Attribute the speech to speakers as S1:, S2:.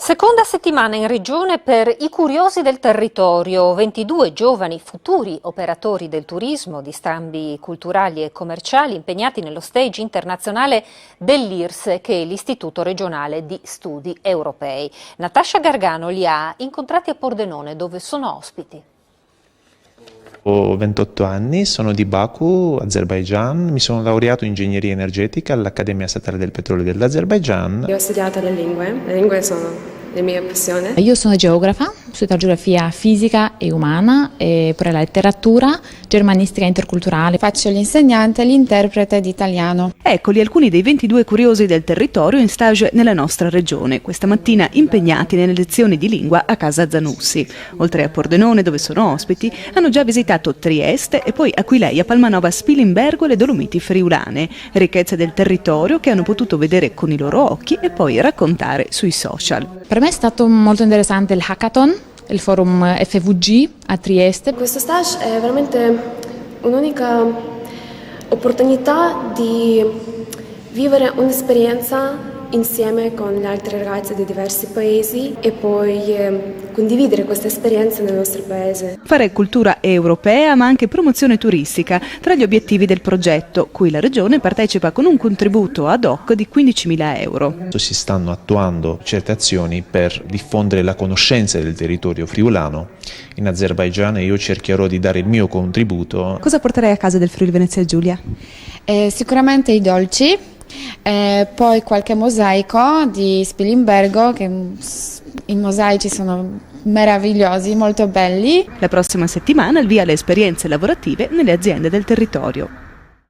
S1: Seconda settimana in regione per i curiosi del territorio, 22 giovani futuri operatori del turismo, di scambi culturali e commerciali impegnati nello stage internazionale dell'IRS, che è l'Istituto regionale di studi europei. Natascia Gargano li ha incontrati a Pordenone, dove sono ospiti.
S2: Ho 28 anni, sono di Baku, Azerbaijan, mi sono laureato in ingegneria energetica all'Accademia Statale del Petrolio dell'Azerbaijan.
S3: Io ho studiato le lingue sono la mia passione.
S4: Io sono geografa, ho studiato geografia fisica e umana e pure la letteratura, germanistica interculturale.
S5: Faccio l'insegnante e l'interprete di italiano.
S6: Eccoli alcuni dei 22 curiosi del territorio in stage nella nostra regione, questa mattina impegnati nelle lezioni di lingua a casa Zanussi. Oltre a Pordenone, dove sono ospiti, hanno già visitato Trieste e poi Aquileia, Palmanova, Spilimbergo e le Dolomiti friulane, ricchezze del territorio che hanno potuto vedere con i loro occhi e poi raccontare sui social.
S4: Per me è stato molto interessante il hackathon, il forum FVG a Trieste.
S3: Questo stage è veramente un'unica opportunità di vivere un'esperienza insieme con le altre ragazze di diversi paesi e poi condividere questa esperienza nel nostro paese.
S6: Fare cultura europea ma anche promozione turistica tra gli obiettivi del progetto, cui la Regione partecipa con un contributo ad hoc di 15.000 euro.
S2: Si stanno attuando certe azioni per diffondere la conoscenza del territorio friulano in Azerbaijan e io cercherò di dare il mio contributo.
S6: Cosa porterei a casa del Friuli Venezia Giulia?
S5: Sicuramente i dolci. Poi qualche mosaico di Spilimbergo, che i mosaici sono meravigliosi, molto belli.
S6: La prossima settimana il via alle esperienze lavorative nelle aziende del territorio.